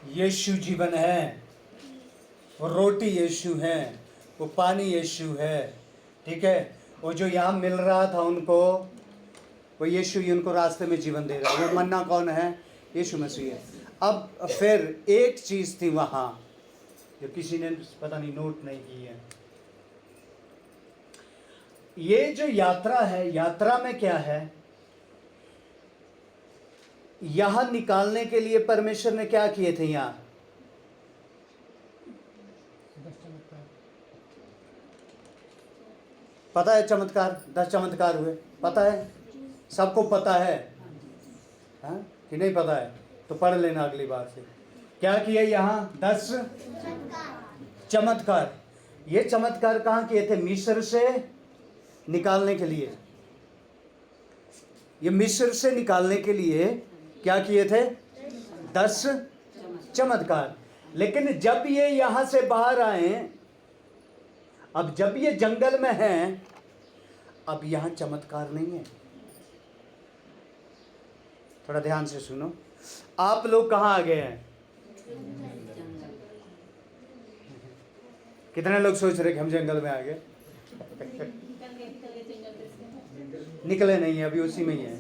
यीशु जीवन है, वो रोटी यीशु है, वो पानी यीशु है। ठीक है, वो जो यहाँ मिल रहा था उनको, वो यीशु ही उनको रास्ते में जीवन दे रहा है। वो मन्ना कौन है? यीशु मसीह है। अब फिर एक चीज थी वहां जो किसी ने पता नहीं नोट नहीं की है। ये जो यात्रा है, यात्रा में क्या है? यहां निकालने के लिए परमेश्वर ने क्या किए थे? यहां पता है चमत्कार, 10 चमत्कार हुए, पता है? सबको पता है? हाँ कि नहीं पता है? तो पढ़ लेना अगली बार से। क्या किया यहाँ? 10 चमत्कार। ये चमत्कार कहाँ किए थे? मिस्र से निकालने के लिए। ये मिस्र से निकालने के लिए क्या किए थे? 10 चमत्कार। लेकिन जब ये यहां से बाहर आए, अब जब ये जंगल में हैं, अब यहां चमत्कार नहीं है। थोड़ा ध्यान से सुनो। आप लोग कहां आ गए हैं? कितने लोग सोच रहे कि हम जंगल में आ गए? निकले नहीं है, अभी उसी में ही है।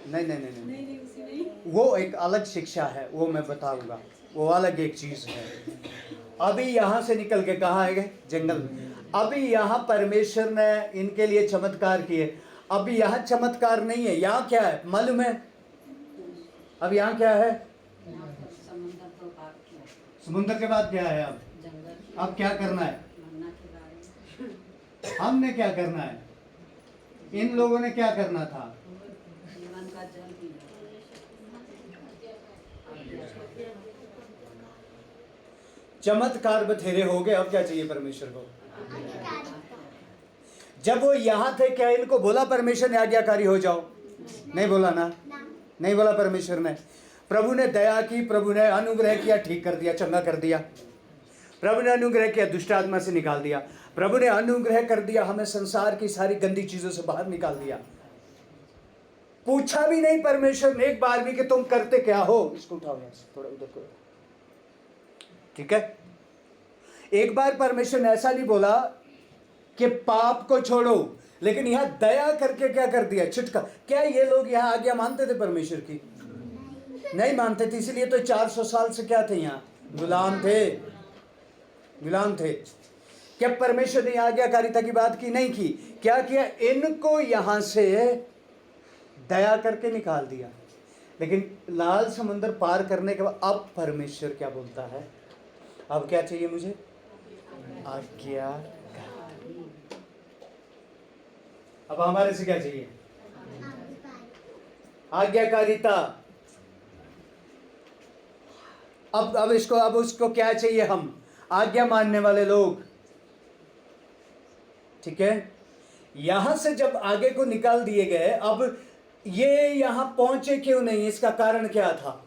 नहीं नहीं नहीं नहीं, वो एक अलग शिक्षा है, वो मैं बताऊंगा, वो अलग एक चीज है। अभी यहां से निकल के कहाँ आए गए? जंगल में। अभी यहाँ परमेश्वर ने इनके लिए चमत्कार किए। अभी यहाँ चमत्कार नहीं है। यहाँ क्या है मालूम है? अब यहाँ क्या है? समुद्र के बाद क्या है? अब क्या करना है? हमने क्या करना है? इन लोगों ने क्या करना था? चमत्कार बथेरे हो गए। अब क्या चाहिए परमेश्वर को? जब वो यहां थे, क्या इनको बोला परमेश्वर ने आज्ञाकारी हो जाओ? नहीं बोला ना, नहीं बोला परमेश्वर ने। प्रभु ने दया की, प्रभु ने अनुग्रह किया, ठीक कर दिया, चंगा कर दिया। प्रभु ने अनुग्रह किया, दुष्ट आत्मा से निकाल दिया। प्रभु ने अनुग्रह कर दिया, हमें संसार की सारी गंदी चीजों से बाहर निकाल दिया। पूछा भी नहीं परमेश्वर ने एक बार भी कि तुम करते क्या हो। इसको उठाओ यहां से, थोड़ा उधर करो, ठीक है? एक बार परमेश्वर ने ऐसा नहीं बोला कि पाप को छोड़ो, लेकिन यहां दया करके क्या कर दिया? छुटका। क्या ये लोग यहां आज्ञा मानते थे परमेश्वर की? नहीं मानते थे, इसलिए तो 400 साल से क्या थे? यहां गुलाम थे, गुलाम थे। क्या परमेश्वर ने आज्ञाकारिता की बात की? नहीं की। क्या किया? इनको यहां से दया करके निकाल दिया। लेकिन लाल समुद्र पार करने के बाद अब परमेश्वर क्या बोलता है? अब क्या चाहिए मुझे? आज्ञा। अब हमारे से क्या चाहिए? आज्ञाकारिता। अब उसको क्या चाहिए? हम आज्ञा मानने वाले लोग, ठीक है? यहां से जब आगे को निकाल दिए गए, अब ये यहां पहुंचे क्यों नहीं? इसका कारण क्या था?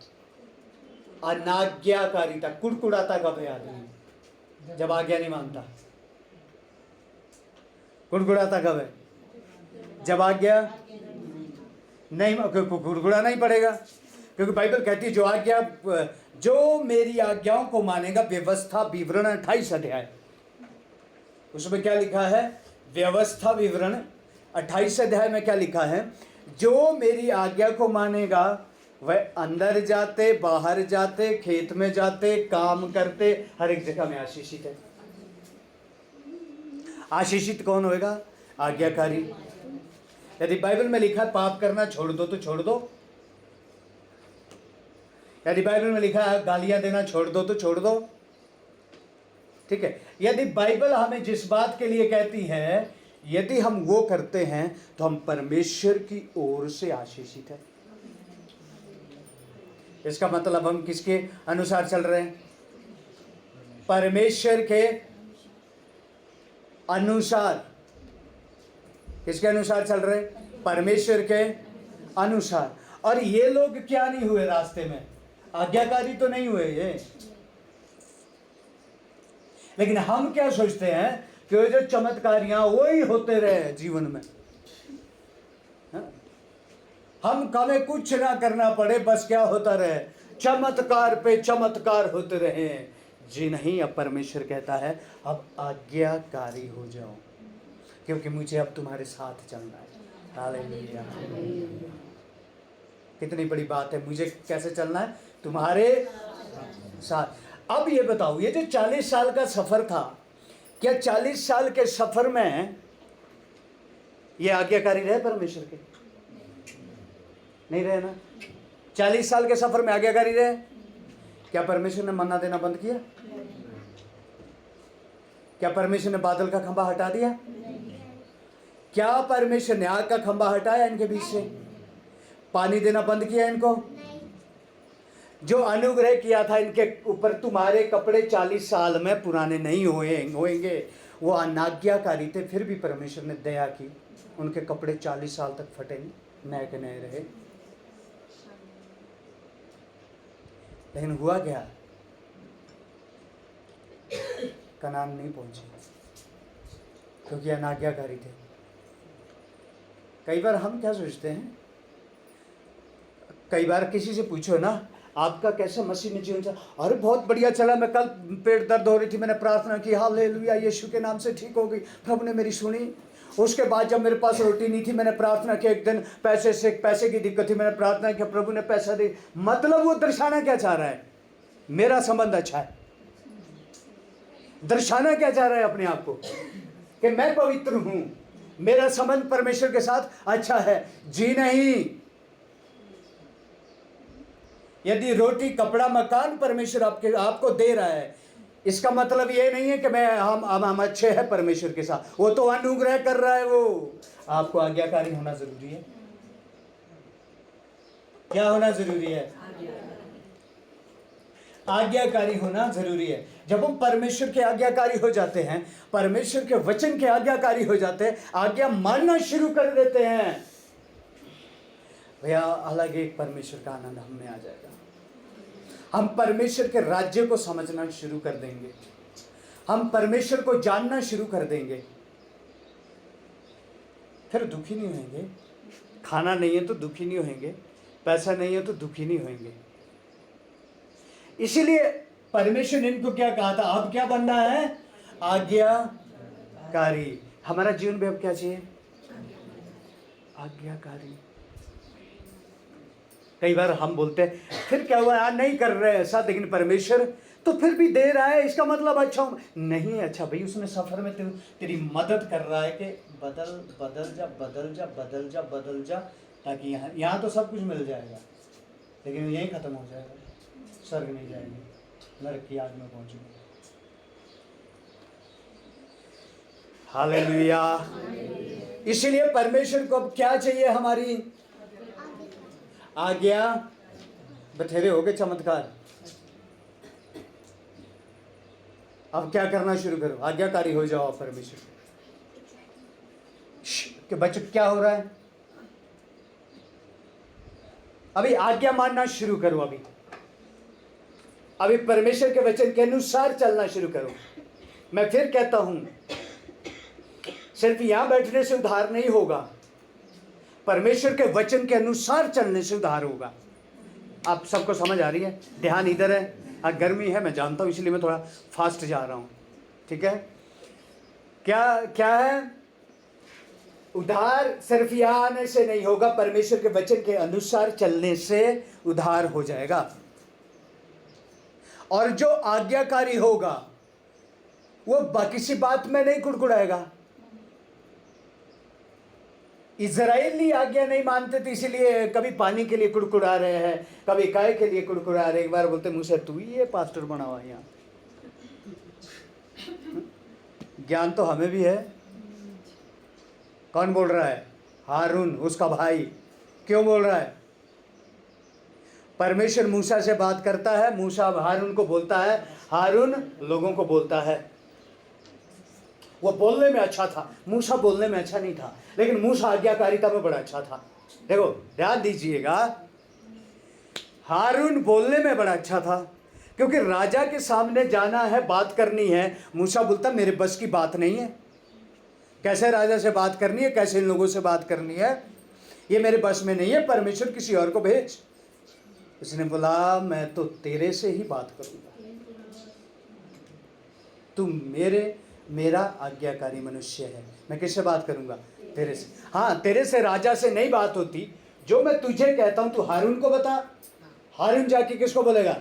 अनाज्ञाकारिता। कुड़कुड़ाता कब है आदमी? जब आज्ञा नहीं मानता। कुड़कुड़ाता कब है? जब आज्ञा नहीं, कुड़कुड़ाना ही पड़ेगा, क्योंकि बाइबल कहती है जो मेरी आज्ञाओं को मानेगा। व्यवस्था विवरण 28 अध्याय, उसमें क्या लिखा है? व्यवस्था विवरण 28 अध्याय में क्या लिखा है? जो मेरी आज्ञा को मानेगा वह अंदर जाते, बाहर जाते, खेत में जाते, काम करते, हर एक जगह में आशीषित है। आशीषित कौन होएगा? आज्ञाकारी। यदि बाइबल में लिखा है पाप करना छोड़ दो तो छोड़ दो। यदि बाइबल में लिखा है गालियां देना छोड़ दो तो छोड़ दो, ठीक है? यदि बाइबल हमें जिस बात के लिए कहती है, यदि हम वो करते हैं तो हम परमेश्वर की ओर से आशीषित है। इसका मतलब हम किसके अनुसार चल रहे हैं? परमेश्वर के अनुसार। किसके अनुसार चल रहे? परमेश्वर के अनुसार। और ये लोग क्या नहीं हुए रास्ते में? आज्ञाकारी तो नहीं हुए ये। लेकिन हम क्या सोचते हैं कि वो जो चमत्कारियां वही होते रहे जीवन में। हम हमें कुछ ना करना पड़े, बस क्या होता रहे? चमत्कार पे चमत्कार होते रहे। जी नहीं, अब परमेश्वर कहता है अब आज्ञाकारी हो जाओ, क्योंकि मुझे अब तुम्हारे साथ चलना है। हालेलुया। कितनी बड़ी बात है, मुझे कैसे चलना है? तुम्हारे साथ। अब ये बताओ, ये जो 40 साल का सफर था, क्या 40 साल के सफर में ये आज्ञाकारी रहे परमेश्वर के? नहीं रहे ना। 40 साल के सफर में आज्ञाकारी रहे? क्या परमेश्वर ने मन्ना देना बंद किया? क्या परमेश्वर ने बादल का खंभा हटा दिया? क्या परमेश्वर ने आग का खंभा हटाया इनके बीच से? पानी देना बंद किया इनको? जो अनुग्रह किया था इनके ऊपर, तुम्हारे कपड़े 40 साल में पुराने नहीं होएंगे, वो अनाज्ञाकारी थे, फिर भी परमेश्वर ने दया की, उनके कपड़े 40 साल तक फटे नहीं, नए के नए रहे। लेकिन हुआ क्या? कनान नहीं पहुंचे, क्योंकि अनाज्ञाकारी थे। कई बार हम क्या सोचते हैं, कई बार किसी से पूछो ना, आपका कैसा मसीह में जीवन चला? अरे बहुत बढ़िया चला, मैं कल पेट दर्द हो रही थी, मैंने प्रार्थना की, हालेलुया, यीशु के नाम से ठीक हो गई, प्रभु ने मेरी सुनी। उसके बाद जब मेरे पास रोटी नहीं थी, मैंने प्रार्थना की, एक दिन पैसे की दिक्कत थी, मैंने प्रार्थना की, प्रभु ने पैसा दे। मतलब वो दर्शाना क्या चाह रहा है? मेरा संबंध अच्छा है। दर्शाना क्या चाह रहा है अपने आप को? कि मैं पवित्र हूं, मेरा संबंध परमेश्वर के साथ अच्छा है। जी नहीं, यदि रोटी, कपड़ा, मकान परमेश्वर आपको दे रहा है, इसका मतलब ये नहीं है कि हम अच्छे हैं परमेश्वर के साथ। वो तो अनुग्रह कर रहा है। वो आपको आज्ञाकारी होना जरूरी है। क्या होना जरूरी है? आज्ञाकारी होना जरूरी है। जब हम परमेश्वर के आज्ञाकारी हो जाते हैं, परमेश्वर के वचन के आज्ञाकारी हो जाते हैं, आज्ञा मानना शुरू कर देते हैं, भैया अलग एक परमेश्वर का आनंद हम में आ जाएगा। हम परमेश्वर के राज्य को समझना शुरू कर देंगे, हम परमेश्वर को जानना शुरू कर देंगे। फिर दुखी नहीं होंगे। खाना नहीं है तो दुखी नहीं होंगे, पैसा नहीं है तो दुखी नहीं होंगे। इसीलिए परमेश्वर ने इनको क्या कहा था? अब क्या बनना है? आज्ञाकारी। हमारा जीवन में अब क्या चाहिए? आज्ञाकारी। कई बार हम बोलते हैं फिर क्या हुआ यार, नहीं कर रहे ऐसा, लेकिन परमेश्वर तो फिर भी दे रहा है, इसका मतलब अच्छा नहीं है। अच्छा भाई, उसने सफर में तेरी मदद कर रहा है कि बदल जा, ताकि यहाँ तो सब कुछ मिल जाएगा, लेकिन यहीं खत्म हो जाएगा, स्वर्ग नहीं जाएंगे, नरक की आग में पहुंचेंगे। हालेलुया। इसीलिए परमेश्वर को अब क्या चाहिए? हमारी आज्ञा। बथेरे हो गए चमत्कार, अब क्या करना शुरू करो? आज्ञाकारी हो जाओ परमेश्वर के बच्चे। क्या हो रहा है? अभी आज्ञा मानना शुरू करो। अभी परमेश्वर के वचन के अनुसार चलना शुरू करो। मैं फिर कहता हूं, सिर्फ यहां बैठने से उद्धार नहीं होगा, परमेश्वर के वचन के अनुसार चलने से उद्धार होगा। आप सबको समझ आ रही है? ध्यान इधर है। गर्मी है मैं जानता हूं, इसलिए मैं थोड़ा फास्ट जा रहा हूं, ठीक है? क्या है? उद्धार सिर्फ यहां आने से नहीं होगा, परमेश्वर के वचन के अनुसार चलने से उद्धार हो जाएगा। और जो आज्ञाकारी होगा वो किसी बात में नहीं कुड़कुड़ाएगा। इजराइली आज्ञा नहीं मानते थे, इसीलिए कभी पानी के लिए कुड़कुड़ा रहे हैं, कभी काय के लिए कुड़कुड़ा रहे। एक बार बोलते मुझसे, तू ही ये पास्टर बना हुआ यहाँ। ज्ञान तो हमें भी है। कौन बोल रहा है? हारून, उसका भाई। क्यों बोल रहा है? परमेश्वर मूसा से बात करता है, मूसा हारून को बोलता है, हारून लोगों को बोलता है। वो बोलने में अच्छा था, मूसा बोलने में अच्छा नहीं था, लेकिन मूसा आज्ञाकारिता में बड़ा अच्छा था। देखो ध्यान दीजिएगा, हारून बोलने में बड़ा अच्छा था, क्योंकि राजा के सामने जाना है, बात करनी है। मूसा बोलता मेरे बस की बात नहीं है, कैसे राजा से बात करनी है, कैसे इन लोगों से बात करनी है, ये मेरे बस में नहीं है, परमेश्वर किसी और को भेज। उसने बोला मैं तो तेरे से ही बात करूंगा, तू मेरा आज्ञाकारी मनुष्य है, मैं किससे बात करूंगा? तेरे से। हाँ, तेरे से राजा से नहीं बात होती, जो मैं तुझे कहता हूं तू हारून को बता। हारून जाके किसको बोलेगा?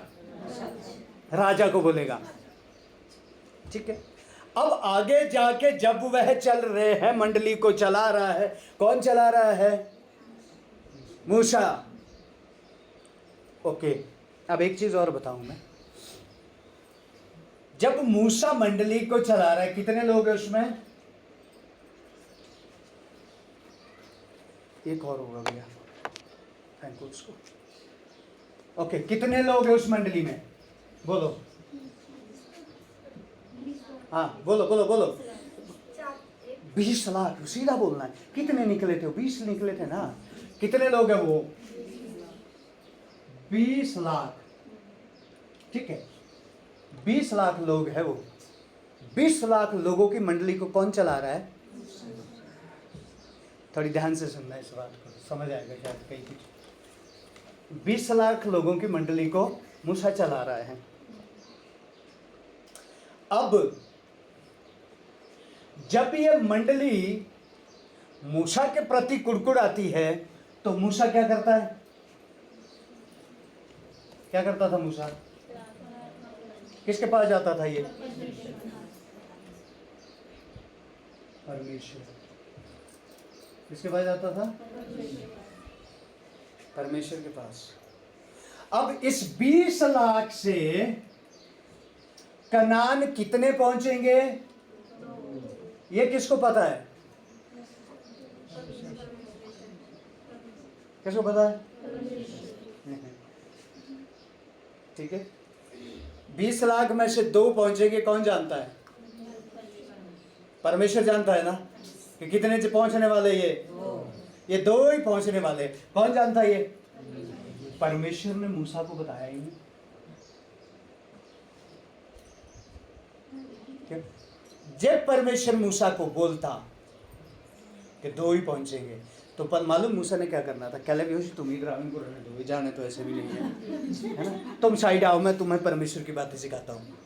राजा को बोलेगा। ठीक है। अब आगे जाके जब वह चल रहे हैं, मंडली को चला रहा है, कौन चला रहा है? मूसा। ओके, अब एक चीज और बताऊं मैं। जब मूसा मंडली को चला रहा है, कितने लोग हैं उसमें? एक और होगा भैया, थैंक यू उसको। ओके, कितने लोग हैं उस मंडली में? बोलो। हाँ, बोलो बोलो बोलो। 20 लाख, सीधा बोलना है। कितने निकले थे? 20 निकले थे ना। कितने लोग हैं वो? 20 लाख। ठीक है, 20 लाख लोग हैं वो। 20 लाख लोगों की मंडली को कौन चला रहा है? थोड़ी ध्यान से सुनना इस बात को, समझ आएगा शायद कहीं कुछ। 20 लाख लोगों की मंडली को मूसा चला रहा है। अब जब ये मंडली मूसा के प्रति कुड़कुड़ाती है तो मूसा क्या करता है? क्या करता था मूसा? किसके पास जाता था ये? परमेश्वर। किसके पास जाता था? परमेश्वर के पास। अब इस 20 लाख से कनान कितने पहुंचेंगे, ये किसको पता है? किसको पता है? ठीक है, 20 लाख में से 2 पहुंचेंगे, कौन जानता है? परमेश्वर जानता है ना कि कितने से पहुंचने वाले ये 2 ही पहुंचने वाले। कौन जानता है ये? परमेश्वर ने मूसा को बताया ही नहीं। जब परमेश्वर मूसा को बोलता कि 2 ही पहुंचेंगे, तो पर मालूम मूसा ने क्या करना था? कह ले तुम ही ग्रामीण को रहने दो, जाने तो ऐसे भी नहीं है ना, तुम साइड आओ, मैं तुम्हें परमेश्वर की बातें सिखाता हूँ।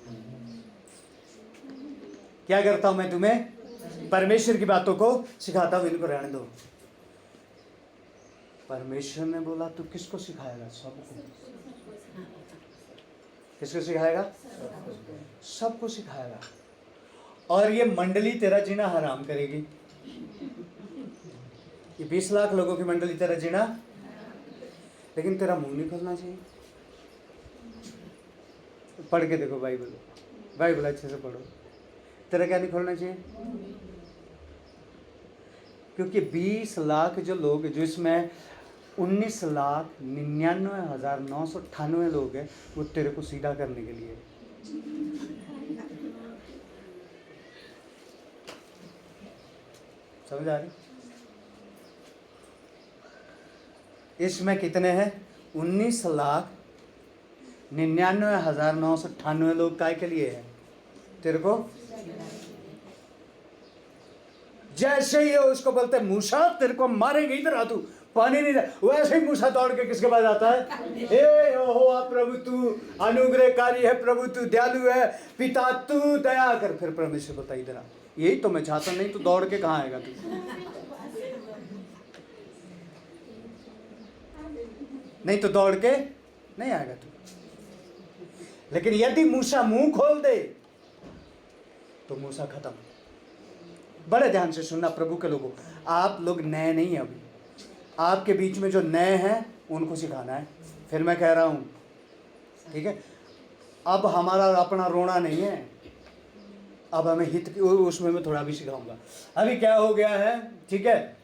क्या करता हूं मैं? तुम्हें परमेश्वर की बातों को सिखाता हूं, इनको रहने दो। परमेश्वर ने बोला तू किसको सिखाएगा? सबको। किसको सिखाएगा? सबको सिखाएगा। और ये मंडली तेरा जीना हराम करेगी। ये 20 लाख लोगों की मंडली तेरा जीना, लेकिन तेरा मुंह नहीं खोलना चाहिए। पढ़ के देखो बाइबल, बाइबल अच्छे से पढ़ो। तेरा क्या नहीं खोलना चाहिए? क्योंकि 20 लाख जो लोग, जो इसमें 19,99,998 लोग हैं, वो तेरे को सीधा करने के लिए। समझ आ रही? इसमें कितने हैं? 19,99,998 लोग काय के लिए है? तेरे को। जैसे ही उसको बोलते मूसा तेरे को मारेंगे, इधर आ तू, पानी नहीं दे, वैसे ही मूसा दौड़ के किसके पास आता है? हे यहोवा प्रभु तू अनुग्रहकारी है, प्रभु तू दयालु है, पिता तू दया कर। फिर परमेश्वर बोलता इधर आ। यही तो मैं चाहता, नहीं तो दौड़ के कहाँ आएगा तू? नहीं तो दौड़ के नहीं आएगा तू। लेकिन यदि मूसा मुंह खोल दे तो मूसा खत्म। बड़े ध्यान से सुनना प्रभु के लोगों, आप लोग नए नहीं हैं अभी। आपके बीच में जो नए हैं उनको सिखाना है। फिर मैं कह रहा हूं, ठीक है, अब हमारा अपना रोना नहीं है, अब हमें हित की उसमें मैं थोड़ा भी सिखाऊंगा। अभी क्या हो गया है, ठीक है,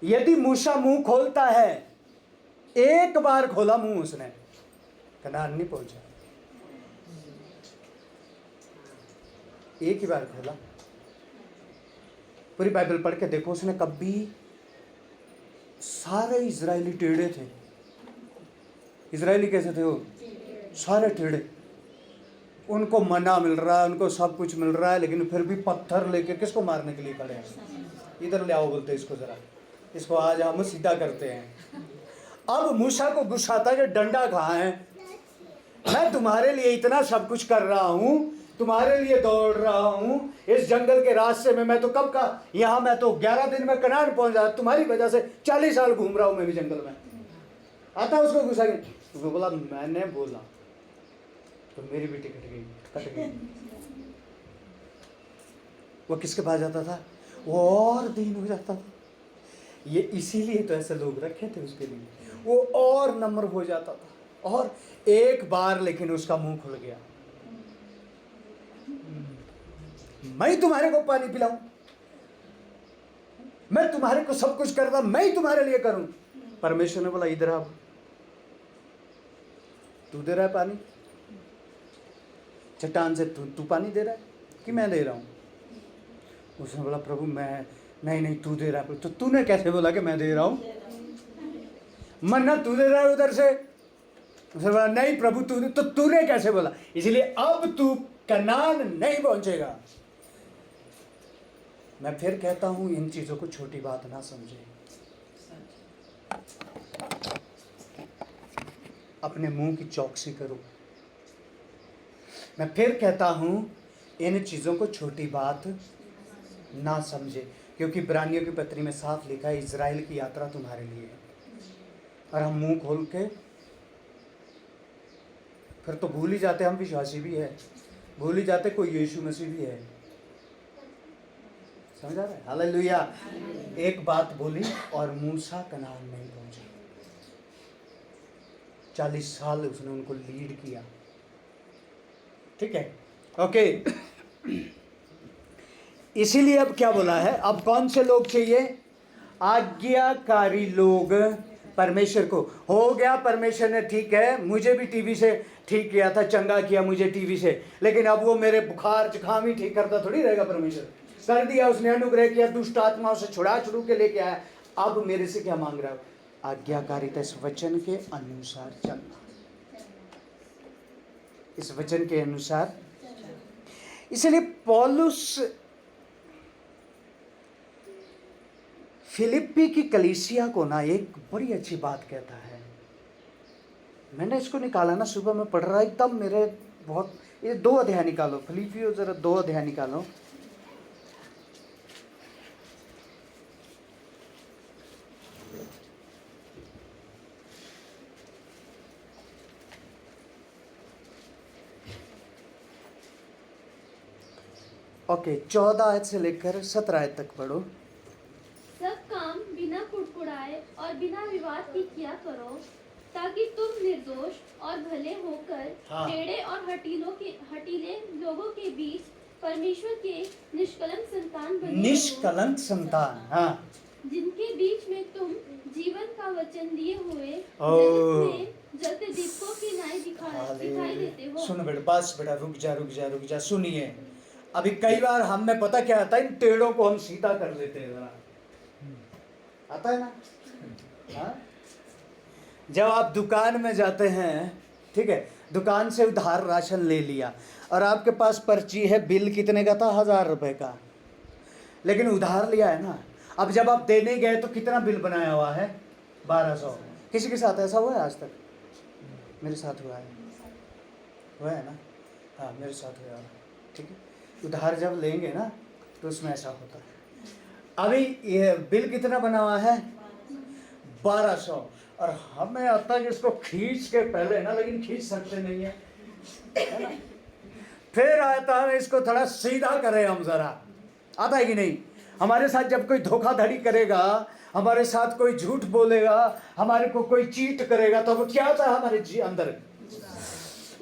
यदि मूसा मुंह खोलता है, एक बार खोला मुंह उसने, कनान नहीं पहुंचा। एक ही बार खोला। पूरी बाइबल पढ़ के देखो, उसने कभी, सारे इजरायली टेढ़े थे। इजरायली कैसे थे वो? सारे टेढ़े। उनको मना मिल रहा है, उनको सब कुछ मिल रहा है, लेकिन फिर भी पत्थर लेके किसको मारने के लिए खड़े हैं? इधर ले आओ बोलते इसको, जरा इसको आज हम सीधा करते हैं। अब मूसा को गुस्सा आता कि डंडा कहाँ है, मैं तुम्हारे लिए इतना सब कुछ कर रहा हूं, तुम्हारे लिए दौड़ रहा हूं इस जंगल के रास्ते में, मैं तो कब का यहां, मैं तो 11 दिन में कनान पहुंच जाता, तुम्हारी वजह से 40 साल घूम रहा हूं मैं भी जंगल में। आता उसको गुस्सा, वो बोला मैंने बोला तो मेरी भी टिकट गई, कट गई। वो किसके पास जाता था, वो और दीन हो जाता था। ये इसीलिए तो ऐसे लोग रखे थे उसके लिए, वो और नम्र हो जाता था। और एक बार लेकिन उसका मुंह खुल गया, मैं तुम्हारे को पानी पिलाऊं, मैं तुम्हारे को सब कुछ करता, मैं ही तुम्हारे लिए करूं। परमेश्वर ने बोला इधर आ, तू दे रहा है पानी, चट्टान से तू पानी दे रहा है कि मैं दे रहा हूं। उसने बोला प्रभु मैं, नहीं तू दे रहा है। तो तूने कैसे बोला कि मैं दे रहा हूं, मन्ना तू दे रहा है उधर से। उसने बोला नहीं प्रभु तूने, तो तूने कैसे बोला, इसलिए अब तू कनान नहीं पहुंचेगा। मैं फिर कहता हूं इन चीजों को छोटी बात ना समझे, अपने मुंह की चौकसी करो। मैं फिर कहता हूं इन चीजों को छोटी बात ना समझे, क्योंकि इब्रानियों की पत्री में साफ लिखा है इजराइल की यात्रा तुम्हारे लिए है। और हम मुंह खोल के फिर तो भूल ही जाते हम विश्वासी भी है, भूल ही जाते कोई यीशु मसीह भी है। समझ आ रहा है, हालेलुया। एक बात बोली और मूसा कनान नहीं पहुंचा, 40 साल उसने उनको लीड किया। ठीक है, ओके। इसीलिए अब क्या बोला है, अब कौन से लोग चाहिए, आज्ञाकारी लोग परमेश्वर को। हो गया परमेश्वर ने, ठीक है मुझे भी टीबी से ठीक किया था, चंगा किया मुझे टीबी से, लेकिन अब वो मेरे बुखार जुकाम ही ठीक करता थोड़ी रहेगा। परमेश्वर कर दिया, उसने अनुग्रह किया, दुष्ट आत्माओं से छुड़ा के लेके आया। अब मेरे से क्या मांग रहा है, आज्ञाकारिता, इस वचन के अनुसार चलना, इस वचन के अनुसार। इसलिए पौलुस फिलिप्पी की कलीसिया को ना एक बड़ी अच्छी बात कहता है। मैंने इसको निकाला ना, सुबह में पढ़ रहा तब मेरे बहुत, ये 2 अध्याय निकालो, फिलिप्पियों जरा 2 अध्याय निकालो। ओके, 14 आयत से लेकर 17 आयत तक पढ़ो। सब काम बिना कुड़कुड़ाए और बिना विवाद की किया करो, ताकि तुम निर्दोष और भले होकर टेढ़े और हठीले लोगों के बीच परमेश्वर के निष्कलंक संतान बने, निष्कलंक संतान, हाँ, जिनके बीच में तुम जीवन का वचन लिए हुए जलते दीपकों की नाई दिखाई देते हो। सुन बेटा, बस बेटा, रुक जा, सुनिए। अभी कई बार हमें पता क्या आता है, इन टेढ़ों को हम सीधा कर लेते हैं, जरा आता है ना। हाँ? जब आप दुकान में जाते हैं, ठीक है, दुकान से उधार राशन ले लिया और आपके पास पर्ची है, बिल कितने का था, 1000 रुपए का, लेकिन उधार लिया है ना। अब जब आप देने गए तो कितना बिल बनाया हुआ है, 1200। किसी के साथ ऐसा हुआ है आज तक? मेरे साथ हुआ है ना, हाँ मेरे साथ हुआ है। ठीक है, उधार जब लेंगे ना तो उसमें ऐसा होता है। अभी ये बिल कितना बना हुआ है, 1200, और हमें आता है कि इसको खींच के पहले ना, लेकिन खींच सकते नहीं है ना? फिर आता है इसको थोड़ा सीधा करें हम, जरा आता है कि नहीं? हमारे साथ जब कोई धोखाधड़ी करेगा, हमारे साथ कोई झूठ बोलेगा, हमारे को कोई चीट करेगा, तो वो क्या आता है हमारे जी अंदर,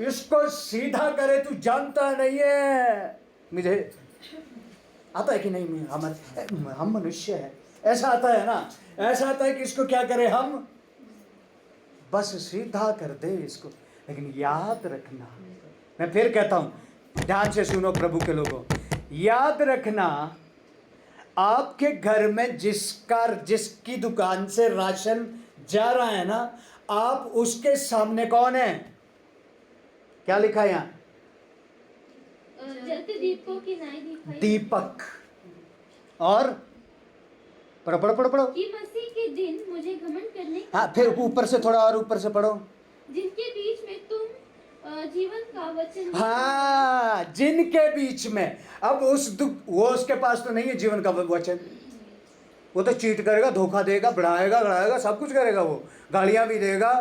इसको सीधा करे, तू जानता नहीं है मुझे, आता है कि नहीं? हम मनुष्य है, ऐसा आता है ना, ऐसा आता है कि इसको क्या करें हम, बस सीधा कर दे इसको। लेकिन याद रखना, मैं फिर कहता हूं, ध्यान से सुनो प्रभु के लोगों, याद रखना, आपके घर में जिसकी दुकान से राशन जा रहा है ना, आप उसके सामने कौन है? क्या लिखा है यहां? जलते दीपकों की नाई दिखाई, दीपक। और पढ़ो कि मसीह के दिन मुझे घमंड करने हाँ, फिर ऊपर से थोड़ा और ऊपर से पढ़ो। जिनके बीच में तुम जीवन का वचन हाँ, जिनके बीच में। अब वो उसके पास तो नहीं है जीवन का वचन। वो तो चीट करेगा, धोखा देगा, बढ़ाएगा, सब कुछ करेगा। वो गालियां भी देगा,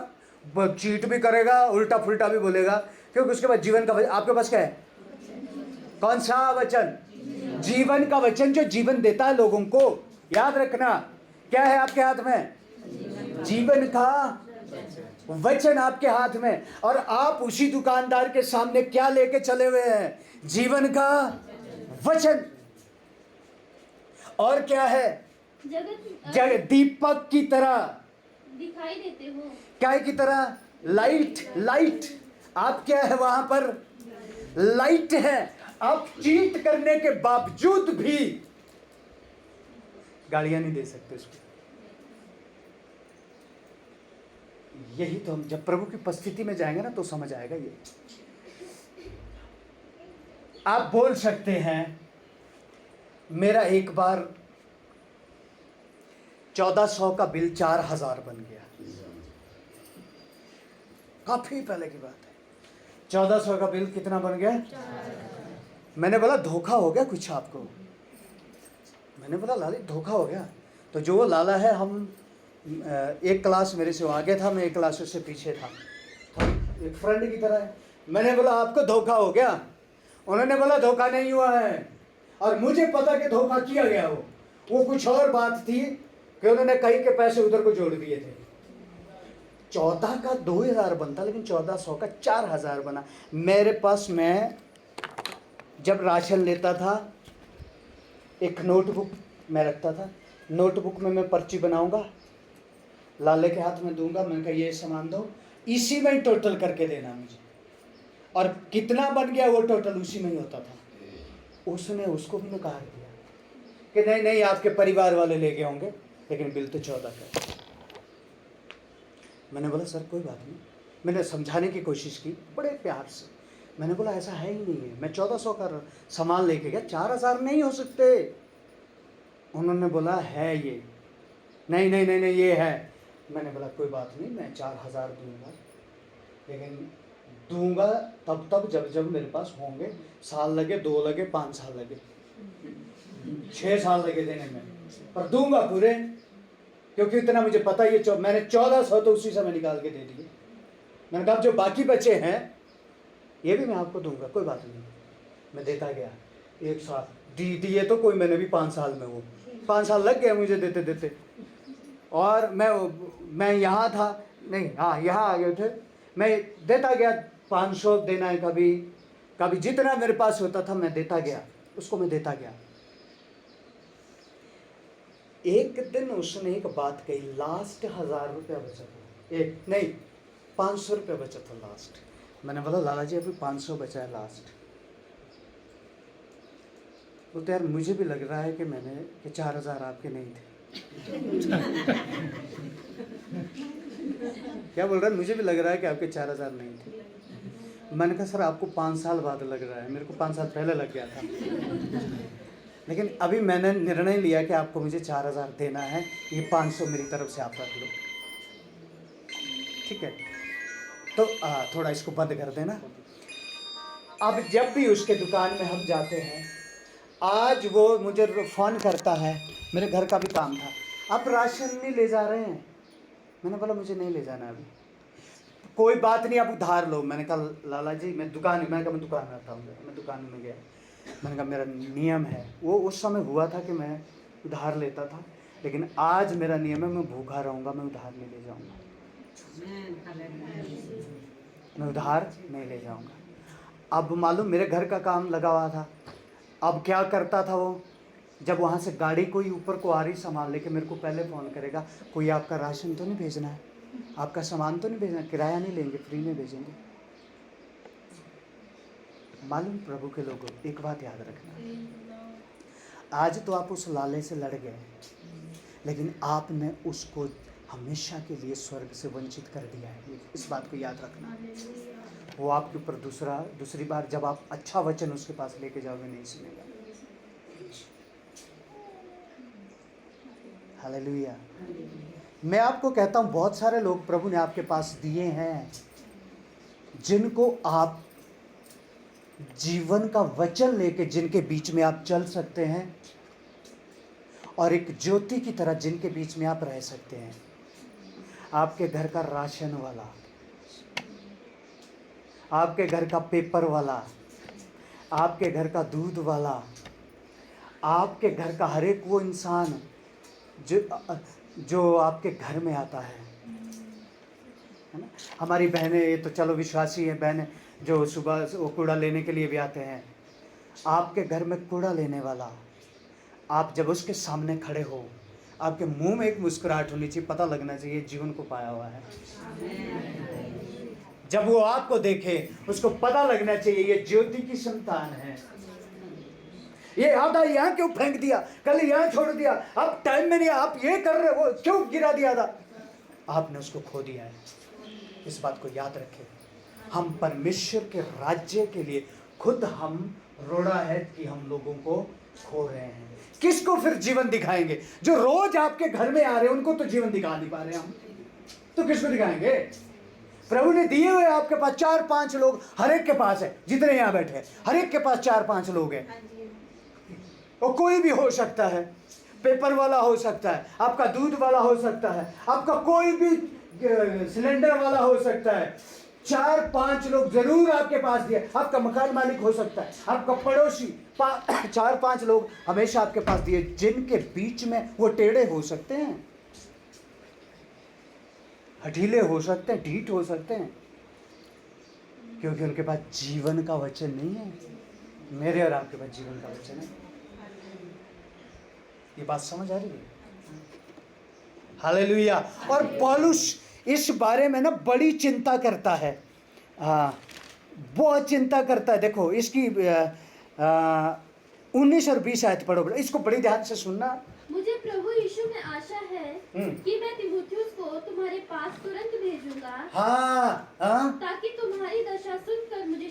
चीट भी करेगा, उल्टा फुल्टा भी बोलेगा, क्योंकि उसके पास जीवन का वचन। आपके पास क्या है? कौन सा वचन? जीवन का वचन, जो जीवन देता है लोगों को। याद रखना, क्या है आपके हाथ में? जीवन का वचन आपके हाथ में। और आप उसी दुकानदार के सामने क्या लेके चले हुए हैं? जीवन का वचन। और क्या है? जगत दीपक की तरह दिखाई देते हो। क्या की तरह? लाइट। आप क्या है? वहां पर लाइट है। आप चीट करने के बावजूद भी गालियां नहीं दे सकते उसको। यही तो हम जब प्रभु की उपस्थिति में जाएंगे ना तो समझ आएगा ये। आप बोल सकते हैं, मेरा एक बार 1400 का बिल 4000 बन गया। काफी पहले की बात है। 1400 का बिल कितना बन गया? मैंने बोला धोखा हो गया कुछ आपको। मैंने बोला लाली धोखा हो गया। तो जो वो लाला है, हम एक क्लास मेरे से आगे था, मैं एक क्लास उससे पीछे था, एक फ्रेंड की तरह है। मैंने बोला आपको धोखा हो गया। उन्होंने बोला धोखा नहीं हुआ है, और मुझे पता कि धोखा किया गया। वो कुछ और बात थी कि उन्होंने कहीं के पैसे उधर को जोड़ दिए थे। 14 का 2000 बनता, लेकिन 1400 का 4000 बना मेरे पास। मैं जब राशन लेता था, एक नोटबुक मैं रखता था। नोटबुक में मैं पर्ची बनाऊंगा, लाले के हाथ में दूंगा। मैंने कहा ये सामान दो, इसी में ही टोटल करके देना मुझे। और कितना बन गया वो टोटल उसी में ही होता था। उसने उसको भी नकार दिया कि नहीं नहीं, आपके परिवार वाले ले गए होंगे, लेकिन बिल तो 14 का। मैंने बोला सर कोई बात नहीं। मैंने समझाने की कोशिश की बड़े प्यार से। मैंने बोला ऐसा है ही नहीं है, मैं 1400 का सामान लेके गया, 4000 नहीं हो सकते। उन्होंने बोला है ये। नहीं नहीं नहीं नहीं ये है। मैंने बोला कोई बात नहीं, मैं 4000 दूंगा, लेकिन दूंगा तब जब मेरे पास होंगे। साल लगे, 2 लगे, 5 साल लगे, 6 साल लगे देने में, पर दूंगा पूरे। क्योंकि इतना मुझे पता ही है। मैंने 1400 तो उसी समय निकाल के दे दिए। मैंने कहा जो बाकी बचे हैं ये भी मैं आपको दूंगा, कोई बात नहीं। मैं देता गया, एक साल दिए तो कोई, मैंने भी 5 साल में, वो 5 साल लग गए मुझे देते देते। और मैं यहाँ था, नहीं हाँ यहाँ आ गए थे। मैं देता गया, 500 देना है, कभी जितना मेरे पास होता था मैं देता गया, उसको मैं देता गया। एक दिन उसने एक बात कही, लास्ट 1000 रुपया बचा था, नहीं 500 रुपया बचा था लास्ट। मैंने बोला लाला जी अभी 500 बचा है लास्ट। वो तो यार मुझे भी लग रहा है कि 4000 आपके नहीं थे। क्या बोल रहा है? मुझे भी लग रहा है कि आपके 4000 नहीं थे। मैंने कहा सर आपको 5 साल बाद लग रहा है, मेरे को 5 साल पहले लग गया था। लेकिन अभी मैंने निर्णय लिया कि आपको मुझे 4000 देना है, ये 500 मेरी तरफ से आप रख लो, ठीक है? तो थोड़ा इसको बंद कर देना। अब जब भी उसके दुकान में हम जाते हैं, आज वो मुझे फ़ोन करता है, मेरे घर का भी काम था, आप राशन नहीं ले जा रहे हैं? मैंने बोला मुझे नहीं ले जाना अभी। कोई बात नहीं, आप उधार लो। मैंने कहा लाला जी मैं दुकान में आता हूँ। मैं दुकान में गया, मैंने कहा मेरा नियम है। वो उस समय हुआ था कि मैं उधार लेता था, लेकिन आज मेरा नियम है मैं भूखा रहूँगा, मैं उधार नहीं ले जाऊँगा। मैं उधार नहीं ले जाऊँगा। अब मालूम मेरे घर का काम लगा हुआ था। अब क्या करता था वो, जब वहाँ से गाड़ी कोई ऊपर को आ रही सामान लेके, मेरे को पहले फ़ोन करेगा, कोई आपका राशन तो नहीं भेजना है, आपका सामान तो नहीं भेजना, किराया नहीं लेंगे, फ्री में भेजेंगे। मालूम प्रभु के लोगों, एक बात याद रखना, आज तो आप उस लाले से लड़ गए, लेकिन आपने उसको हमेशा के लिए स्वर्ग से वंचित कर दिया है। इस बात को याद रखना। वो आपके ऊपर दूसरी बार जब आप अच्छा वचन उसके पास लेके जाओगे नहीं सुनेगा। हालेलुया। मैं आपको कहता हूं बहुत सारे लोग प्रभु ने आपके पास दिए हैं जिनको आप जीवन का वचन लेके जिनके बीच में आप चल सकते हैं और एक ज्योति की तरह जिनके बीच में आप रह सकते हैं। आपके घर का राशन वाला, आपके घर का पेपर वाला, आपके घर का दूध वाला, आपके घर का हर एक वो इंसान जो आपके घर में आता है ना। हमारी बहनें, ये तो चलो विश्वासी है बहनें, जो सुबह वो कूड़ा लेने के लिए भी आते हैं। आपके घर में कूड़ा लेने वाला, आप जब उसके सामने खड़े हो, आपके मुंह में एक मुस्कुराहट होनी चाहिए, पता लगना चाहिए जीवन को पाया हुआ है। जब वो आपको देखे उसको पता लगना चाहिए ये ज्योति की संतान है। ये आधा यहाँ क्यों फेंक दिया, कल यहाँ छोड़ दिया, अब टाइम में नहीं, आप ये कर रहे हो, क्यों गिरा दिया था, आपने उसको खो दिया है। इस बात को याद रखें। हम परमेश्वर के राज्य के लिए खुद हम रोड़ा है कि हम लोगों को खो रहे हैं। किसको फिर जीवन दिखाएंगे? जो रोज आपके घर में आ रहे हैं उनको तो जीवन दिखा नहीं पा रहे हम, तो किसको दिखाएंगे? प्रभु ने दिए हुए आपके पास 4-5 लोग, हर एक के पास है, जितने यहाँ बैठे हैं हर एक के पास 4-5 लोग हैं। और कोई भी हो सकता है, पेपर वाला हो सकता है, आपका दूध वाला हो सकता है, आपका कोई भी सिलेंडर वाला हो सकता है। 4-5 लोग जरूर आपके पास दिए। आपका मकान मालिक हो सकता है, आपका पड़ोसी, 4-5 लोग हमेशा आपके पास दिए, जिनके बीच में वो टेढ़े हो सकते हैं, हठीले हो सकते हैं, ढीठ हो सकते हैं, क्योंकि उनके पास जीवन का वचन नहीं है। मेरे और आपके पास जीवन का वचन है। ये बात समझ आ रही है? हालेलुया। और पौलुस इस बारे में ना बड़ी चिंता करता है, बहुत चिंता करता है। देखो इसकी 19 और 20 आयत पढ़ो, इसको बड़ी ध्यान से सुनना। मुझे प्रभु यीशु में आशा है कि मैं तीमुथियुस को तुम्हारे पास तुरंत भेजूंगा, ताकि तुम्हारी दशा सुनकर मुझे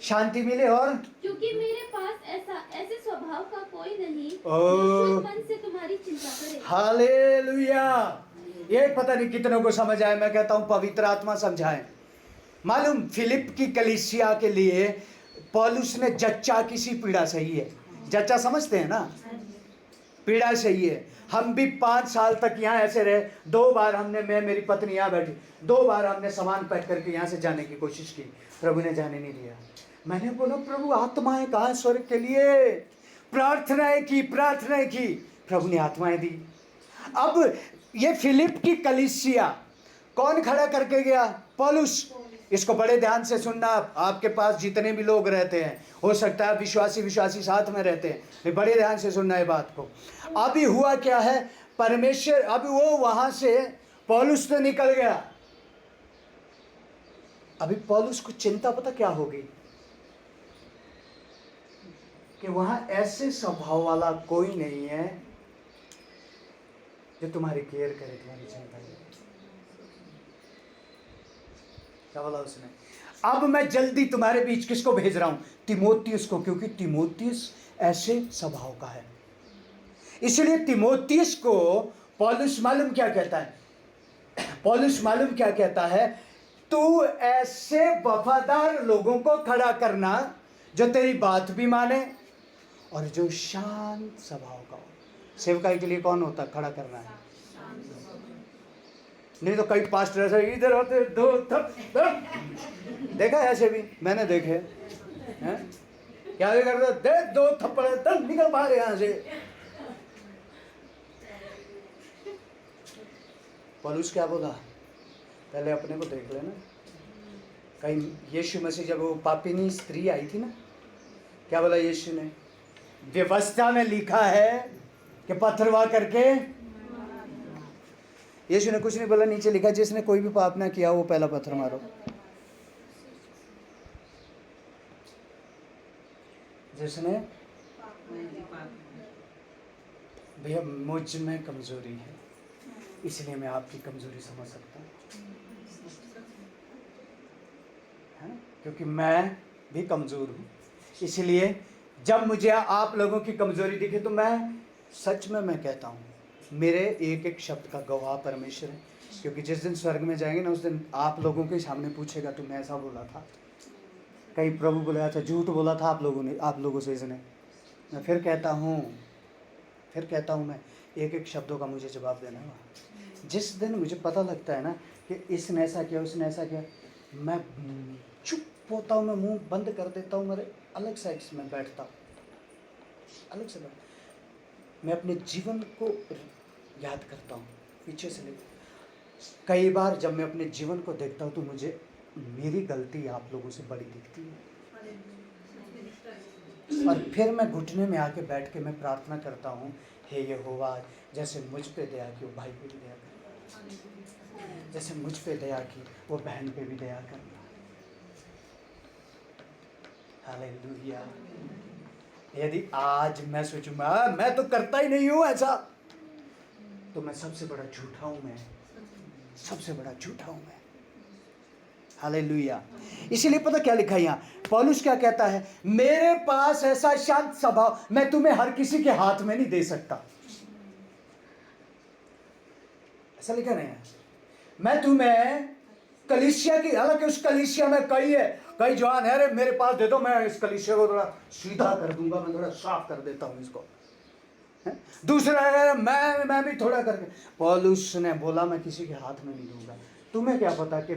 शांति मिले और क्योंकि मेरे पास ऐसे स्वभाव का कोई नहीं जो शुद्ध मन से तुम्हारी चिंता करे। हालेलुया। ये पता नहीं कितनों को समझ आए, मैं कहता हूँ पवित्र आत्मा समझाए। मालूम फिलिप की कलीसिया के लिए पौलुस ने जच्चा की सी पीड़ा सही है। जच्चा समझते हैं ना, पीड़ा सही है। हम भी 5 साल तक यहाँ ऐसे रहे। 2 बार हमने, मैं मेरी पत्नी यहाँ बैठी, 2 बार हमने सामान पैक करके यहाँ से जाने की कोशिश की, प्रभु ने जाने नहीं दिया। मैंने बोला प्रभु आत्माएं कहाँ स्वर्ग के लिए? प्रार्थनाएं की, प्रभु ने आत्माएं दी। अब ये फिलिप की कलीसिया कौन खड़ा करके गया? पौलुस। इसको बड़े ध्यान से सुनना। आपके पास जितने भी लोग रहते हैं, हो सकता है विश्वासी साथ में रहते हैं, बड़े ध्यान से सुनना है बात को। अभी हुआ क्या है, परमेश्वर, अभी वो वहां से पौलुस तो निकल गया। अभी पौलुस को चिंता पता क्या होगी कि वहां ऐसे स्वभाव वाला कोई नहीं है जो तुम्हारी केयर करे, तुम्हारी चिंता करे। क्या बोला उसने? अब मैं जल्दी तुम्हारे बीच किसको भेज रहा हूं? तीमुथियुस को, क्योंकि तीमुथियुस ऐसे स्वभाव का है। इसलिए तीमुथियुस को पौलुस मालूम क्या कहता है? पौलुस मालूम क्या कहता है? तू ऐसे वफादार लोगों को खड़ा करना जो तेरी बात भी माने और जो शांत स्वभाव का हो। सेवकाई के लिए कौन होता? खड़ा करना है। नहीं तो कई पास्टर ऐसे इधर होते, 2 थप देखा ऐसे भी मैंने देखे हैं। क्या भी करते, दे 2 थप्पड़ तब निकल बाहर यहाँ से। पौलुस क्या बोला? पहले अपने को देख लेना। कहीं यीशु मसीह जब वो पापिनी स्त्री आई थी ना, क्या बोला यीशु ने? व्यवस्था में लिखा है कि पत्थरवाह करके, यीशु ने कुछ नहीं बोला, नीचे लिखा जिसने कोई भी पाप ना किया वो पहला पत्थर मारो। जिसने, भैया मुझ में कमजोरी है, इसलिए मैं आपकी कमजोरी समझ सकता हूँ, क्योंकि मैं भी कमजोर हूँ। इसलिए जब मुझे आप लोगों की कमजोरी दिखे तो मैं सच में मैं कहता हूँ मेरे एक एक शब्द का गवाह परमेश्वर है, क्योंकि जिस दिन स्वर्ग में जाएंगे ना, उस दिन आप लोगों के सामने पूछेगा तुमने ऐसा बोला था, कहीं प्रभु बोला था, झूठ बोला था आप लोगों से इसने। मैं फिर कहता हूँ मैं, एक एक शब्दों का मुझे जवाब देना है। जिस दिन मुझे पता लगता है ना कि इसने ऐसा किया, उसने ऐसा किया, मैं चुप होता हूँ, मैं मुंह बंद कर देता हूँ, मेरे अलग साइड में बैठता हूँ, अलग से मैं अपने जीवन को याद करता हूँ पीछे से लेकर। कई बार जब मैं अपने जीवन को देखता हूँ तो मुझे मेरी गलती आप लोगों से बड़ी दिखती है, और फिर मैं घुटने में आके बैठ के मैं प्रार्थना करता हूँ, हे यहोवा, जैसे मुझ पे दया की वो भाई पे भी दया करना, जैसे मुझ पे दया की वो बहन पे भी दया करना। हालेलुया। यदि आज मैं सोचूंगा मैं तो करता ही नहीं हूँ ऐसा, तो मैं सबसे बड़ा झूठा हूँ, मैं सबसे बड़ा झूठा हूँ मैं। हालेलुया। इसीलिए पता क्या लिखा है यहाँ, पौलुस क्या कहता है, मेरे पास ऐसा शांत स्वभाव मैं तुम्हें हर किसी के हाथ में नहीं दे सकता, ऐसा लिखा नहीं है। मैं तुम्हें कलीसिया की, हालांकि उस कलीसिया में कई जवान है, अरे मेरे पास दे दो, मैं इस कलीसिया को थोड़ा सीधा कर दूंगा, मैं थोड़ा साफ कर देता हूँ इसको। दूसरा है मैं भी थोड़ा करके, पौलुस ने बोला मैं किसी के हाथ में नहीं दूंगा। तुम्हें क्या पता कि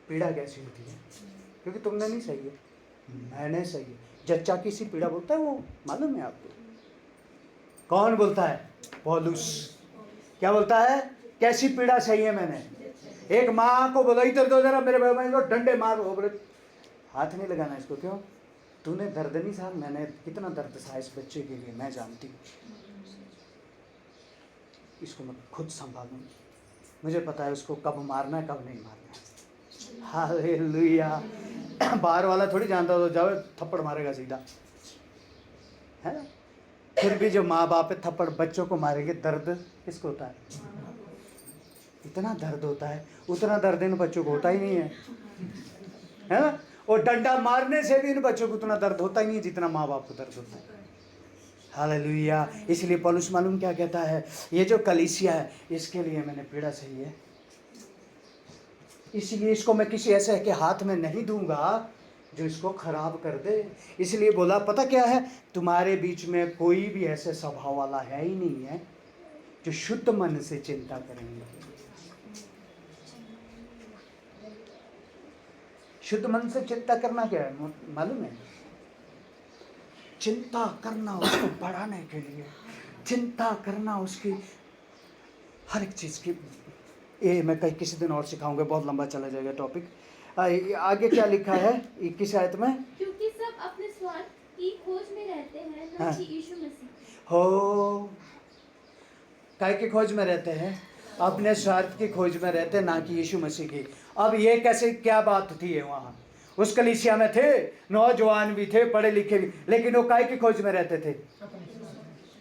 पीड़ा कैसी होती है, क्योंकि तुमने नहीं सही है, मैंने सही है। जच्चा किसी पीड़ा बोलता है वो मालूम है आपको? कौन बोलता है? पौलुस। क्या बोलता है? कैसी पीड़ा सही है मैंने। एक माँ को बोला इधर दो जरा मेरे भाई को डंडे मार, वो बोले हाथ नहीं लगाना इसको। क्यों? तूने दर्द नहीं सहा, मैंने कितना दर्द सहा इस बच्चे के लिए, मैं जानती हूँ, इसको मैं खुद संभालूँ, मुझे पता है उसको कब मारना है कब नहीं मारना है। हालेलुया। बाहर वाला थोड़ी जानता हो, जाओ थप्पड़ मारेगा सीधा, है ना? फिर भी जो माँ बाप है थप्पड़ बच्चों को मारेंगे, दर्द किसको होता है? इतना दर्द होता है, उतना दर्द इन बच्चों को होता ही नहीं है ना? और डंडा मारने से भी इन बच्चों को उतना दर्द होता ही नहीं जितना माँ बाप को दर्द होता है। हालेलुया। इसलिए पौलुस मालूम क्या कहता है, ये जो कलीसिया है इसके लिए मैंने पीड़ा सही है, इसलिए इसको मैं किसी ऐसे के हाथ में नहीं दूंगा जो इसको खराब कर दे। इसलिए बोला पता क्या है, तुम्हारे बीच में कोई भी ऐसे स्वभाव वाला है ही नहीं है जो शुद्ध मन से चिंता करेंगे। शुद्ध मन से चिंता करना क्या है मालूम है? चिंता करना उसको बढ़ाने के लिए, चिंता करना उसकी हर एक चीज़ की। ये मैं कहीं किसी दिन और सिखाऊंगा, बहुत लंबा चला जाएगा टॉपिक। आगे क्या लिखा है 21 आयत में? क्योंकि सब अपने स्वार्थ की खोज में रहते हैं, न कि यीशु मसीह। हो, काय की खोज में रहते हैं? अपने स्वार्थ की खोज में रहते हैं, ना कि यीशु मसीह की। अब ये कैसे, क्या बात थी है वहाँ? उस कलीसिया में थे, नौजवान भी थे, पढ़े लिखे भी, लेकिन वो काय की खोज में रहते थे?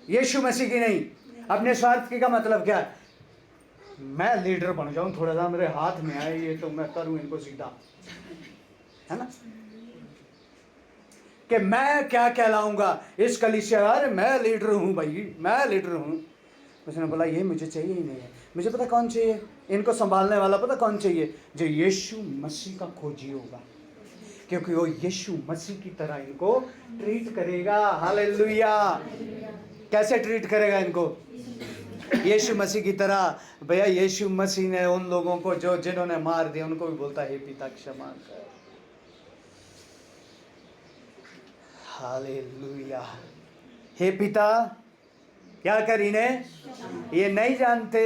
यीशु मसीह की नहीं, अपने स्वार्थ की। का मतलब क्या? मैं लीडर बन जाऊं, थोड़ा सा मेरे हाथ में आए ये तो मैं करूं इनको सीधा, है ना? कि मैं क्या कहलाऊंगा इस कलीसिया, अरे मैं लीडर हूं भाई, मैं लीडर हूं। उसने बोला ये मुझे चाहिए ही नहीं है। मुझे पता कौन चाहिए, इनको संभालने वाला पता कौन चाहिए? जो यीशु मसीह का खोजी होगा, क्योंकि वो यीशु मसीह की तरह इनको ट्रीट करेगा। हालेलुया। कैसे ट्रीट करेगा इनको? यीशु मसीह की तरह। भैया यीशु मसीह ने उन लोगों को जो जिन्होंने मार दिया उनको भी बोलता है पिता क्षमा कर। हालेलुया। हे पिता, क्या कर इन्हें, ये नहीं जानते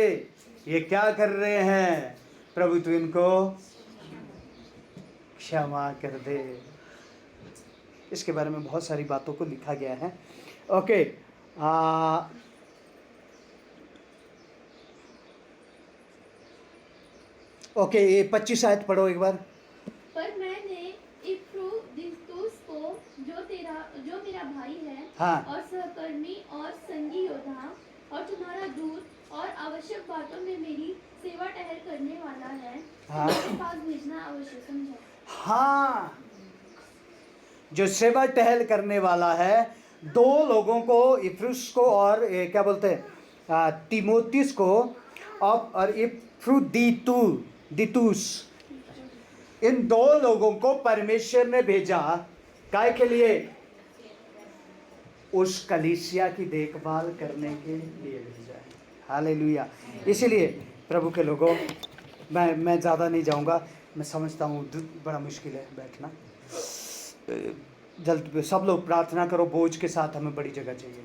ये क्या कर रहे हैं, प्रभु तू इनको क्षमा कर दे। इसके बारे में बहुत सारी बातों को लिखा गया है। ओके, ओके, ये 25 आयत पढ़ो एक बार। पर मैंने इपफ्रोदितुस को जो मेरा भाई है, हाँ। और सहकर्मी और संगी योद्धा और तुम्हारा दूत और आवश्यक बातों में मेरी सेवा टहल करने वाला है, हाँ। तुम्हारे पास भेजना आवश्यक समझा। हाँ, जो सेवा टहल करने वाला है, दो लोगों को, इफ्रुस को और क्या बोलते हैं, तिमोथियस को और इफ्रुदीतुस, इन 2 लोगों को परमेश्वर ने भेजा काय के लिए? उस कलीसिया की देखभाल करने के लिए भेजा है। हालेलुया। इसलिए प्रभु के लोगों, मैं ज़्यादा नहीं जाऊंगा, मैं समझता हूँ बड़ा मुश्किल है बैठना। जल्द सब लोग प्रार्थना करो, बोझ के साथ हमें बड़ी जगह चाहिए।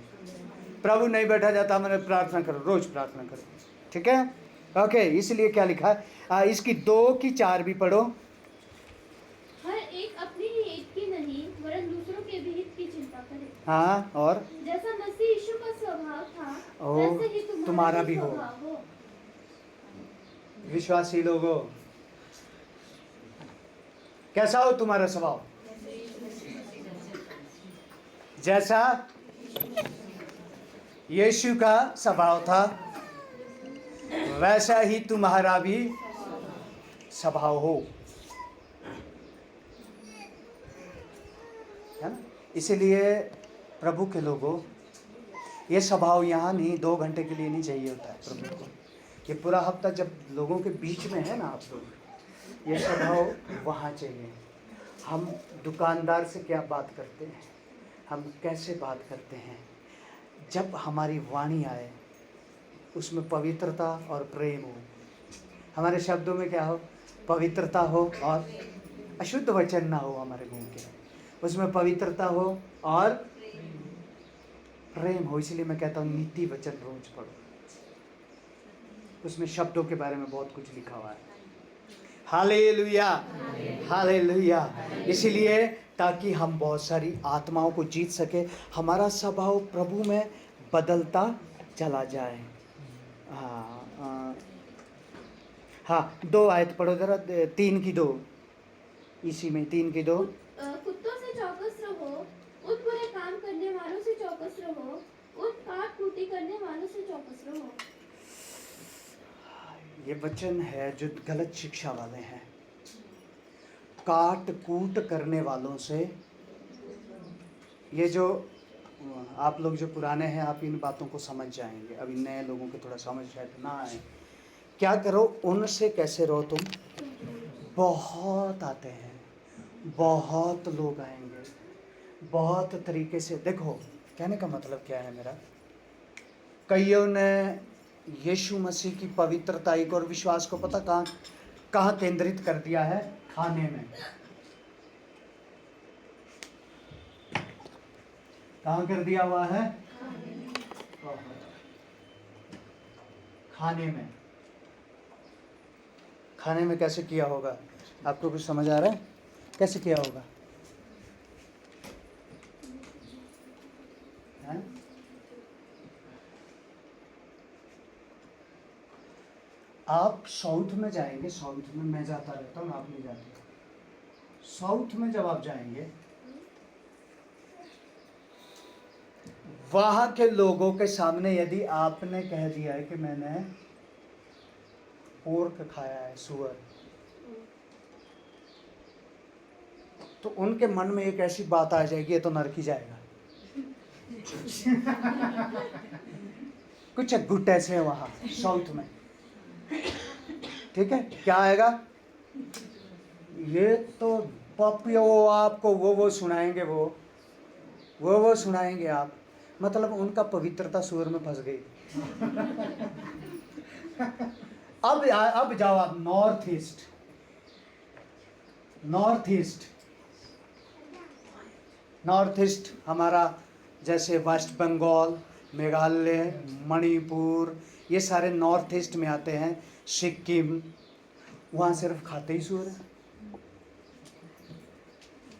प्रभु नहीं बैठा जाता, मैंने प्रार्थना करो, रोज प्रार्थना करो, ठीक है? ओके, इसलिए क्या लिखा है? इसकी 2 की 4 भी पढ़ो। हर एक अपने ही हित की नहीं वरन दूसरों के भी हित की चिंता करे। हाँ, और जैसा मसीह यीशु का स्वभाव था ओ, वैसे ही तुम्हारा भी हो। स्वभाव हो। विश्वासी लोगों, कैसा हो तुम्हारा स्वभाव? जैसा यीशु का स्वभाव था वैसा ही तुम्हारा भी स्वभाव हो, है ना? इसीलिए प्रभु के लोगों, ये स्वभाव यहाँ नहीं 2 घंटे के लिए नहीं चाहिए होता है प्रभु को। ये पूरा हफ्ता जब लोगों के बीच में है ना आप लोग, ये स्वभाव वहाँ चाहिए। हम दुकानदार से क्या बात करते हैं, हम कैसे बात करते हैं, जब हमारी वाणी आए उसमें पवित्रता और प्रेम हो। हमारे शब्दों में क्या हो? पवित्रता हो और अशुद्ध वचन ना हो हमारे मुंह के, उसमें पवित्रता हो और प्रेम हो। इसलिए मैं कहता हूँ नीति वचन रोज पढ़ो, उसमें शब्दों के बारे में बहुत कुछ लिखा हुआ है। Hallelujah, hallelujah. इसीलिए ताकि हम बहुत सारी आत्माओं को जीत सके, हमारा स्वभाव प्रभु में बदलता चला जाए। हाँ, 2 आयत पढ़ो जरा, 3 की 2, इसी में 3 की 2। कुत्तों से चौकस रहो, उन बुरे काम करने वालों से चौकस रहो, उन काट कूटी करने वालों से चौकस रहो। ये वचन है जो गलत शिक्षा वाले हैं। काट कूट करने वालों से, ये जो आप लोग जो पुराने हैं आप इन बातों को समझ जाएंगे, अभी नए लोगों को थोड़ा समझ शायद ना आए। क्या करो? उनसे कैसे रहो तुम? बहुत आते हैं, बहुत लोग आएंगे, बहुत तरीके से। देखो कहने का मतलब क्या है मेरा, कईयों ने यीशु मसीह की पवित्रता और विश्वास को पता कहाँ केंद्रित कर दिया है? खाने में। कहाँ कर दिया हुआ है? खाने में। खाने में कैसे किया होगा? आपको कुछ समझ आ रहा है कैसे किया होगा? है? आप साउथ में जाएंगे, साउथ में मैं जाता रहता हूँ, आप नहीं जाते। साउथ में जब आप जाएंगे, वहाँ के लोगों के सामने यदि आपने कह दिया है कि मैंने पोर्क खाया है, सुअर, तो उनके मन में एक ऐसी बात आ जाएगी, ये तो नरकी जाएगा। कुछ गुट ऐसे है वहाँ साउथ में, ठीक है? क्या आएगा? ये तो पपियो आपको वो सुनाएंगे, वो सुनाएंगे आप। मतलब उनका पवित्रता सुअर में फंस गई। अब जाओ आप नॉर्थ ईस्ट हमारा, जैसे वेस्ट बंगाल, मेघालय, मणिपुर, ये सारे नॉर्थ ईस्ट में आते हैं। सिक्किम, वहाँ सिर्फ खाते ही सुअर है,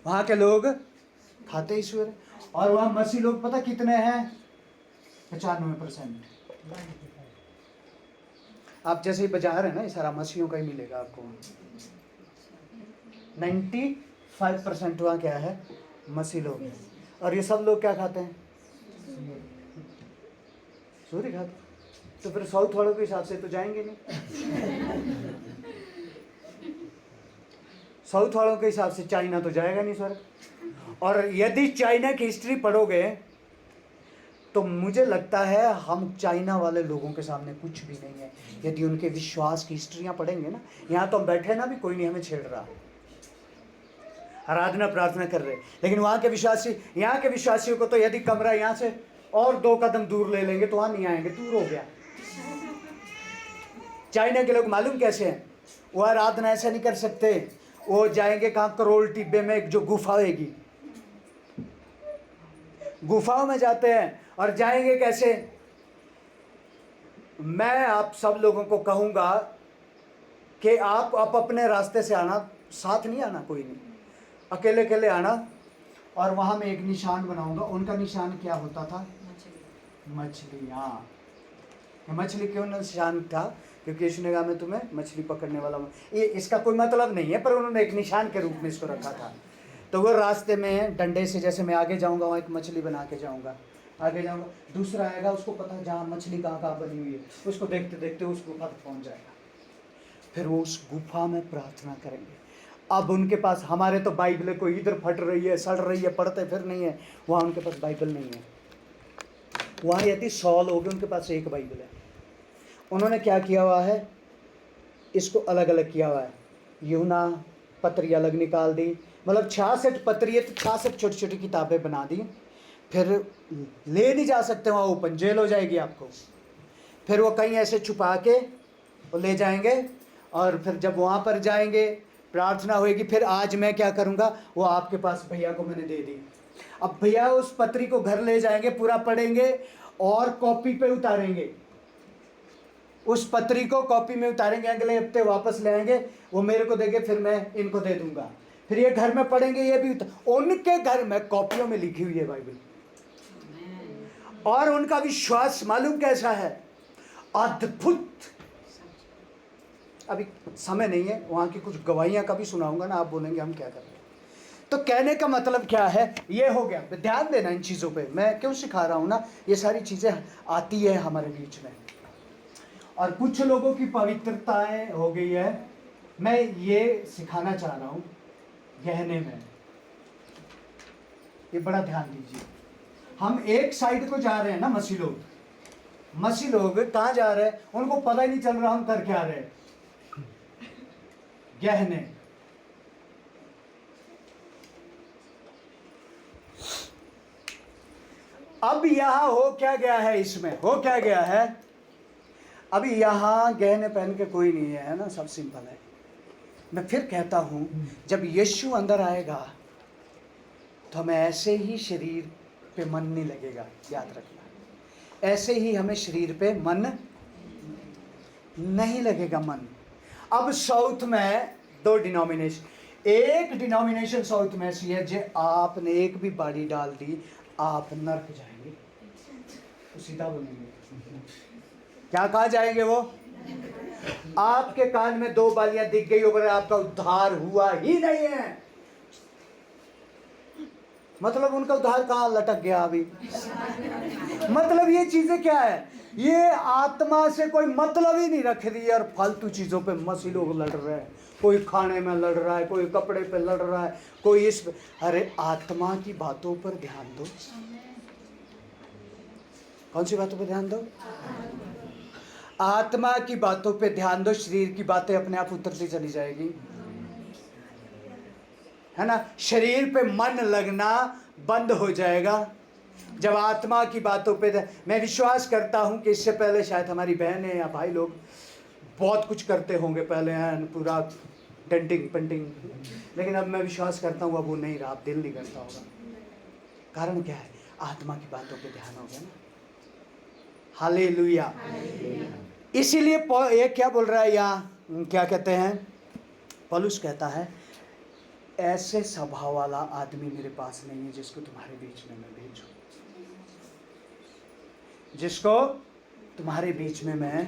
वहाँ के लोग खाते ही सुअर है। और वहाँ मसीह लोग पता कितने हैं? 95%। आप जैसे ही बाजार है ना, ये सारा मसीहों का ही मिलेगा आपको। 95% वहाँ क्या है? मसीह लोग हैं। और ये सब लोग क्या खाते हैं? सूर्य खाते। तो फिर साउथ वालों के हिसाब से तो जाएंगे नहीं। साउथ वालों के हिसाब से चाइना तो जाएगा नहीं स्वर्ग। और यदि चाइना की हिस्ट्री पढ़ोगे तो मुझे लगता है हम चाइना वाले लोगों के सामने कुछ भी नहीं है। यदि उनके विश्वास की हिस्ट्रियाँ पढ़ेंगे ना, यहाँ तो हम बैठे ना भी कोई नहीं हमें छेड़ रहा, आराधना प्रार्थना कर रहे, लेकिन वहाँ के विश्वासी, यहाँ के विश्वासियों को तो यदि कमरा यहाँ से और 2 कदम दूर ले लेंगे तो वहाँ नहीं आएंगे, दूर हो गया। चाइना के लोग मालूम कैसे हैं, वो आराधना ऐसा नहीं कर सकते, वो जाएंगे कहाँ, करोल टिब्बे में एक जो गुफा होगी, गुफाओं में जाते हैं। और जाएंगे कैसे, मैं आप सब लोगों को कहूँगा कि आप अपने रास्ते से आना, साथ नहीं आना, कोई नहीं, अकेले अकेले आना। और वहाँ मैं एक निशान बनाऊंगा। उनका निशान क्या होता था? मछली। हाँ, मछली क्यों निशान था? क्योंकि यीशु ने कहा मैं तुम्हें मछली पकड़ने वाला हूँ। ये इसका कोई मतलब नहीं है, पर उन्होंने एक निशान के रूप में इसको रखा था। तो वो रास्ते में डंडे से, जैसे मैं आगे जाऊँगा वहाँ एक मछली बना के जाऊँगा, आगे जाऊँगा, दूसरा आएगा, उसको पता है जहाँ मछली कहाँ बनी हुई है, उसको देखते देखते उस गुफा तक पहुँच जाएगा। फिर वो उस गुफा में प्रार्थना करेंगे। अब उनके पास, हमारे तो बाइबल कोई इधर फट रही है, सड़ रही है, पढ़ते फिर नहीं है, वहाँ उनके पास बाइबल नहीं है। वहाँ यदि 100 लोग हैं, उनके पास एक बाइबल है। उन्होंने क्या किया हुआ है, इसको अलग अलग किया हुआ है। यूना पत्री अलग निकाल दी, मतलब 66 पत्री, 66 छोटी छोटी किताबें बना दी। फिर ले नहीं जा सकते वहाँ, ओपन जेल हो जाएगी आपको। फिर वो कहीं ऐसे छुपा के वो ले जाएंगे, और फिर जब वहाँ पर जाएंगे प्रार्थना होएगी, फिर आज मैं क्या करूँगा, वो आपके पास भैया को मैंने दे दी। अब भैया उस पत्री को घर ले जाएंगे, पूरा पढ़ेंगे और कॉपी पे उतारेंगे, उस पत्री को कॉपी में उतारेंगे, अगले हफ्ते वापस ले आएंगे, वो मेरे को देंगे, फिर मैं इनको दे दूंगा। फिर ये घर में पढ़ेंगे, ये भी उनके घर में कॉपियों में लिखी हुई है बाइबल। और उनका विश्वास मालूम कैसा है, अद्भुत। अभी समय नहीं है, वहाँ की कुछ गवाहियाँ कभी सुनाऊंगा ना, आप बोलेंगे हम क्या कर रहे हैं। तो कहने का मतलब क्या है, ये हो गया। ध्यान देना इन चीज़ों पे, मैं क्यों सिखा रहा हूँ ना, ये सारी चीज़ें आती है हमारे बीच में। और कुछ लोगों की पवित्रताएं हो गई है, मैं ये सिखाना चाह रहा हूँ गहने में। ये बड़ा ध्यान दीजिए, हम एक साइड को जा रहे हैं ना, मसीह लोग कहाँ जा रहे हैं, उनको पता ही नहीं चल रहा हम कर क्या रहे हैं। गहने, अब यहां हो क्या गया है, इसमें हो क्या गया है, अभी यहां गहने पहन के कोई नहीं है ना, सब सिंपल है। मैं फिर कहता हूं, जब यीशु अंदर आएगा तो हमें ऐसे ही शरीर पे मन नहीं लगेगा, याद रखना, ऐसे ही हमें शरीर पे मन नहीं लगेगा मन। अब साउथ में 2 डिनोमिनेशन, एक डिनोमिनेशन साउथ में ऐसी है, जो आपने एक भी बाड़ी डाल दी आप नर्क जाएंगे, तो सीधा बोलेंगे क्या कहा जाएंगे वो, आपके कान में 2 बालियां दिख गई ऊपर, आपका उद्धार हुआ ही नहीं है। मतलब उनका उद्धार कहाँ लटक गया अभी। मतलब ये चीजें क्या है, ये आत्मा से कोई मतलब ही नहीं रख रही है, और फालतू चीजों पे मसीह लोग लड़ रहे हैं। कोई खाने में लड़ रहा है, कोई कपड़े पे लड़ रहा है, कोई इस, अरे आत्मा की बातों पर ध्यान दो। कौन सी बातों पर ध्यान दो? आत्मा की बातों पे ध्यान दो, शरीर की बातें अपने आप उतरती चली जाएगी, है ना। शरीर पे मन लगना बंद हो जाएगा जब आत्मा की बातों पे। मैं विश्वास करता हूं कि इससे पहले शायद हमारी बहनें या भाई लोग बहुत कुछ करते होंगे पहले, हैं पूरा डेंटिंग पेंटिंग, लेकिन अब मैं विश्वास करता हूं अब वो नहीं रहा, अब दिल नहीं करता होगा। कारण क्या है, आत्मा की बातों पे ध्यान हो गया ना। हालेलुया। इसीलिए ये क्या बोल रहा है, या क्या कहते हैं, पौलुस कहता है, ऐसे स्वभाव वाला आदमी मेरे पास नहीं है जिसको तुम्हारे बीच में मैं भेजूं, जिसको तुम्हारे बीच में मैं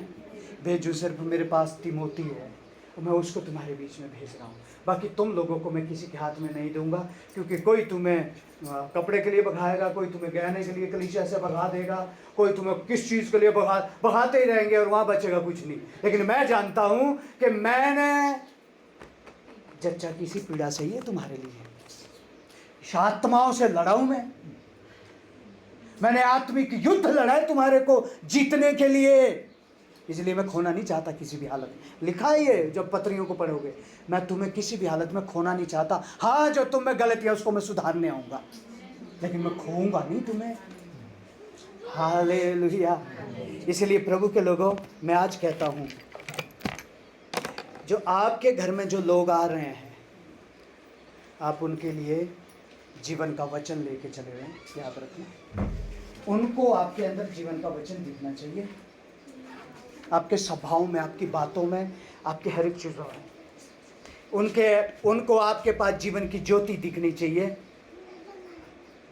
भेजूं। सिर्फ मेरे पास तिमोती है, मैं उसको तुम्हारे बीच में भेज रहा हूँ। बाकी तुम लोगों को मैं किसी के हाथ में नहीं दूंगा, क्योंकि कोई तुम्हें कपड़े के लिए भगाएगा, कोई तुम्हें गहने के लिए कलीसिया से भगा देगा, कोई तुम्हें किस चीज़ के लिए भगाते ही रहेंगे, और वहाँ बचेगा कुछ नहीं। लेकिन मैं जानता हूँ कि मैंने जच्चा किसी पीड़ा से ही है तुम्हारे लिए, आत्माओं से लड़ा हूँ मैं, मैंने आत्मिक युद्ध लड़ा है तुम्हारे को जीतने के लिए, इसलिए मैं खोना नहीं चाहता किसी भी हालत में। लिखा है ये जब पत्रियों को पढ़ोगे, मैं तुम्हें किसी भी हालत में खोना नहीं चाहता। हाँ, जो तुम में गलती है उसको मैं सुधारने आऊंगा, लेकिन मैं खोऊंगा नहीं तुम्हें। हालेलुया। इसलिए प्रभु के लोगों, मैं आज कहता हूं, जो आपके घर में जो लोग आ रहे हैं, आप उनके लिए जीवन का वचन लेके चले रहे हैं, याद रखना। उनको आपके अंदर जीवन का वचन दिखना चाहिए, आपके स्वभाव में, आपकी बातों में, आपके हर एक चीज़ों में। उनको आपके पास जीवन की ज्योति दिखनी चाहिए।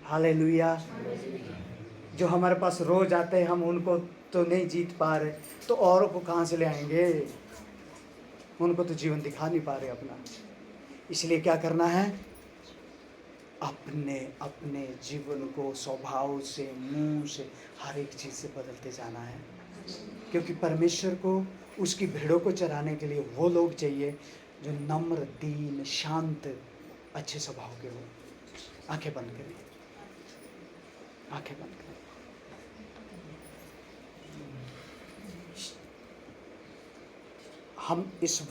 हालेलुया। जो हमारे पास रोज आते हैं, हम उनको तो नहीं जीत पा रहे, तो औरों को कहाँ से ले आएंगे? उनको तो जीवन दिखा नहीं पा रहे अपना। इसलिए क्या करना है? अपने अपने जीवन को स्वभाव से, मुंह से, हर एक चीज़ से बदलते जाना है। क्योंकि परमेश्वर को उसकी भेड़ों को चराने के लिए वो लोग चाहिए जो नम्र, दीन, शांत, अच्छे स्वभाव के हो। आंखें बंद करें, आंखें बंद करें। हम इस